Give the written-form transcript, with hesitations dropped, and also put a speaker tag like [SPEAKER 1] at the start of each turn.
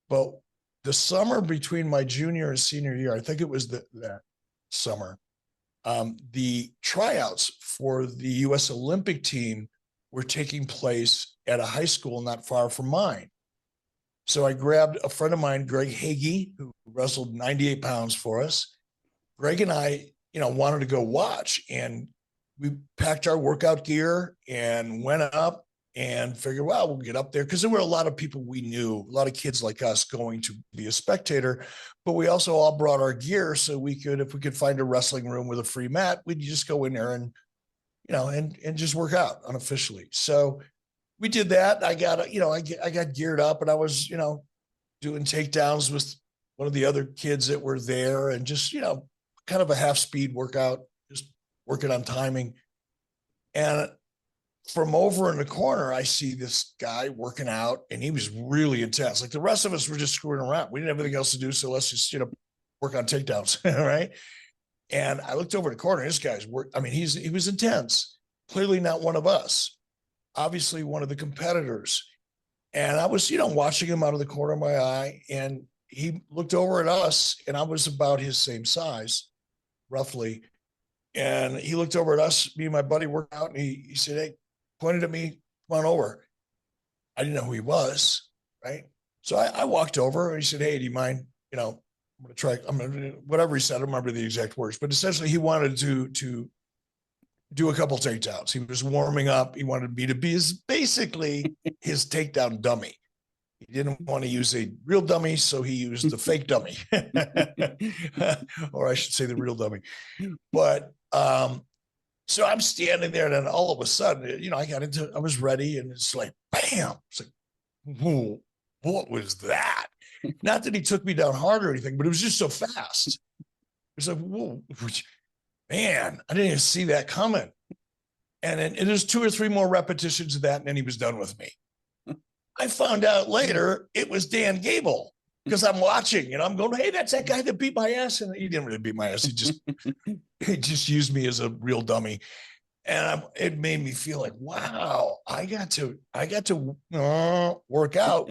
[SPEAKER 1] But the summer between my junior and senior year, I think it was that summer, the tryouts for the U.S. Olympic team were taking place at a high school not far from mine. So I grabbed a friend of mine, Greg Hagee, who wrestled 98 pounds for us. Greg and I, wanted to go watch, and we packed our workout gear and went up and figured, well, we'll get up there, because there were a lot of people we knew, a lot of kids like us going to be a spectator, but we also all brought our gear so we could, if we could find a wrestling room with a free mat, we'd just go in there and, and just work out unofficially. So we did that. I got, I got geared up, and I was, doing takedowns with one of the other kids that were there, and just, kind of a half speed workout, just working on timing. And from over in the corner, I see this guy working out, and he was really intense. Like the rest of us were just screwing around. We didn't have anything else to do, so let's just, work on takedowns, right? And I looked over the corner. This guy's he was intense. Clearly not one of us. Obviously one of the competitors. And I was, watching him out of the corner of my eye, and he looked over at us, and I was about his same size, roughly. And he looked over at us, me and my buddy worked out, and he said, hey, pointed at me, come on over. I didn't know who he was, right? So I walked over, and he said, hey, do you mind, whatever he said, I don't remember the exact words, but essentially he wanted to do a couple takedowns. He was warming up. He wanted me to be basically his takedown dummy. He didn't want to use a real dummy, so he used the fake dummy, or I should say the real dummy. But so I'm standing there, and then all of a sudden, I was ready, and it's like, bam! It's like, whoa, what was that? Not that he took me down hard or anything, but it was just so fast. It's like, whoa, man, I didn't even see that coming. And then there's 2 or 3 more repetitions of that, and then he was done with me. I found out later it was Dan Gable, because I'm watching and I'm going, hey, that's that guy that beat my ass. And he didn't really beat my ass. He just used me as a real dummy. And it made me feel like, wow, I got to work out